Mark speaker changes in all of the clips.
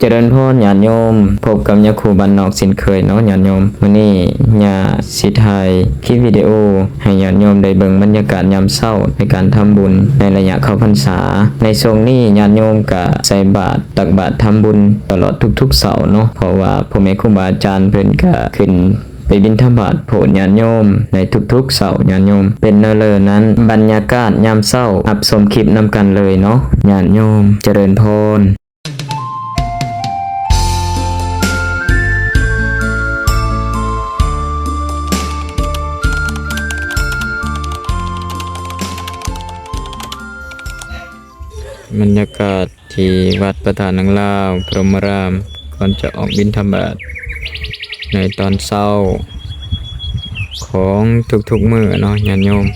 Speaker 1: เจริญพรญาติโยมพบกับยาคูบ้านนอกสินเคยเนาะญาติโยมมื้อนี้ญาสิถ่ายคลิปวิดีโอให้ญาติโยมได้เบิ่งบรรยากาศยามเช้าในการทำบุญในระยะเข้าพรรษาในช่วงนี้ญาติโยมก็ใส่บาตรตักบาตรทำบุญตลอดทุกๆเสาร์เนาะเพราะว่าพ่อแม่ครูบาอาจารย์เพิ่นก็ขึ้นไปบิณฑบาตโปรดญาติโยมในทุกๆเสาร์ญาติโยมเป็นแนวเลยนั้นบรรยากาศยามเช้าอับชมคลิปนำกันเลยเนาะญาติโยมเจริญพรบรรยากาศที่วัดประธานนังลาวพรหมรามก่อนจะออกบิณฑบาตในตอนเช้าของทุกๆมื้อเนาะญาติโยม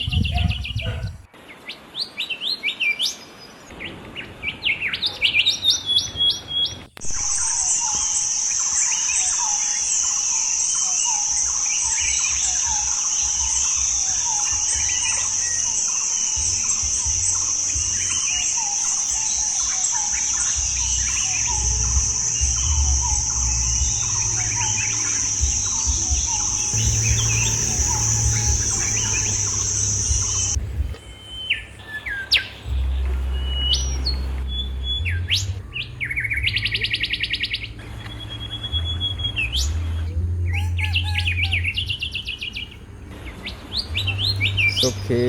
Speaker 1: สุขี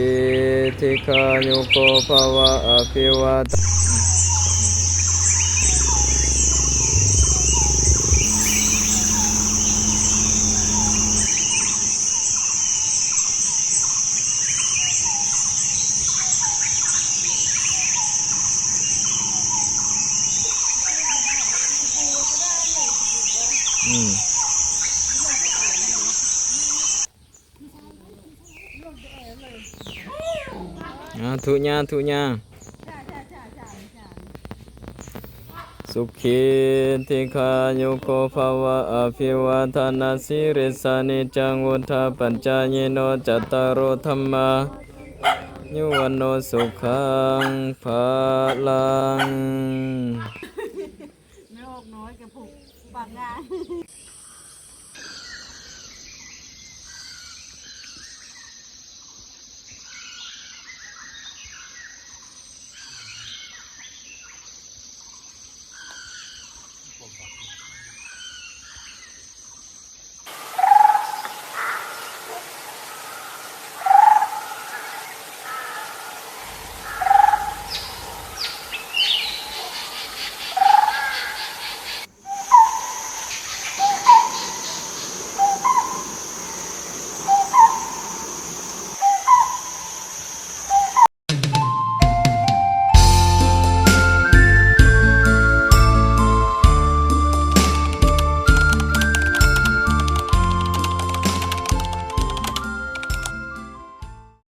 Speaker 1: ทิคายุโกภวะอภิวาททุญาสุขีทิคายุโกภวะอภิวาทนาสิริสานิจังวุฒาปัญจายโนจัตตารโอธัมมายุวันโนสุขังภาลัง
Speaker 2: ไม่ออกน้อยกับผูกปากงาน